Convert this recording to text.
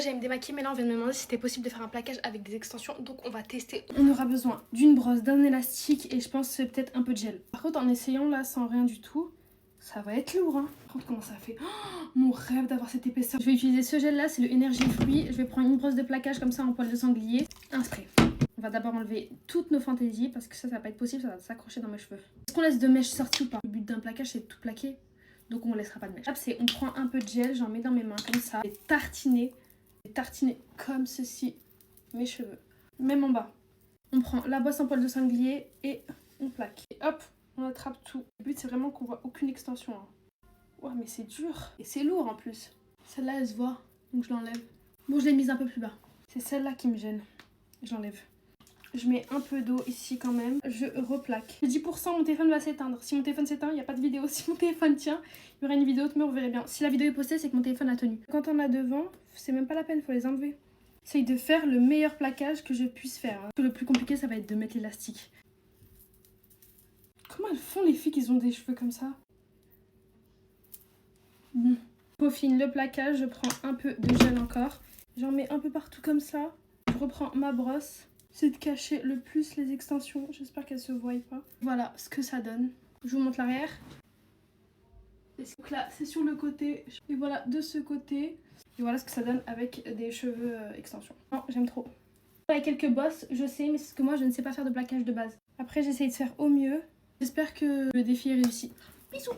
J'allais me démaquiller, mais là on vient de me demander si c'était possible de faire un plaquage avec des extensions, donc on va tester. On aura besoin d'une brosse, d'un élastique et je pense peut-être un peu de gel. Par contre en essayant là sans rien du tout, ça va être lourd hein. Par contre comment ça fait, oh, mon rêve d'avoir cette épaisseur. Je vais utiliser ce gel là, c'est le Energy Fruit. Je vais prendre une brosse de plaquage comme ça en poil de sanglier, un spray. On va d'abord enlever toutes nos fantaisies parce que ça va pas être possible, ça va s'accrocher dans mes cheveux. Est-ce qu'on laisse de mèches sorties ou pas? Le but d'un plaquage c'est de tout plaquer, donc on ne laissera pas de mèches. Hop, on prend un peu de gel, j'en mets dans mes mains comme ça et tartiner comme ceci mes cheveux, même en bas. On prend la brosse en poil de sanglier et on plaque. Et hop, on attrape tout. Le but c'est vraiment qu'on voit aucune extension. Hein. Ouais, mais c'est dur et c'est lourd en plus. Celle-là elle se voit, donc je l'enlève. Bon, je l'ai mise un peu plus bas. C'est celle-là qui me gêne. Je l'enlève. Je mets un peu d'eau ici quand même. Je replaque. 10%, mon téléphone va s'éteindre. Si mon téléphone s'éteint, il n'y a pas de vidéo. Si mon téléphone tient, il y aura une vidéo, mais vous verrez bien. Si la vidéo est postée, c'est que mon téléphone a tenu. Quand on a devant, c'est même pas la peine, il faut les enlever. J'essaye de faire le meilleur plaquage que je puisse faire. Hein. Le plus compliqué, ça va être de mettre l'élastique. Comment elles font les filles qui ont des cheveux comme ça? Bon. Je peaufine le plaquage, je prends un peu de gel encore. J'en mets un peu partout comme ça. Je reprends ma brosse. C'est de cacher le plus les extensions. J'espère qu'elles se voient pas. Voilà ce que ça donne. Je vous montre l'arrière. Donc là, c'est sur le côté. Et voilà, de ce côté. Et voilà ce que ça donne avec des cheveux extensions. Non, j'aime trop. Avec quelques bosses, je sais, mais c'est ce que moi, je ne sais pas faire de plaquage de base. Après, j'essaye de faire au mieux. J'espère que le défi est réussi. Bisous!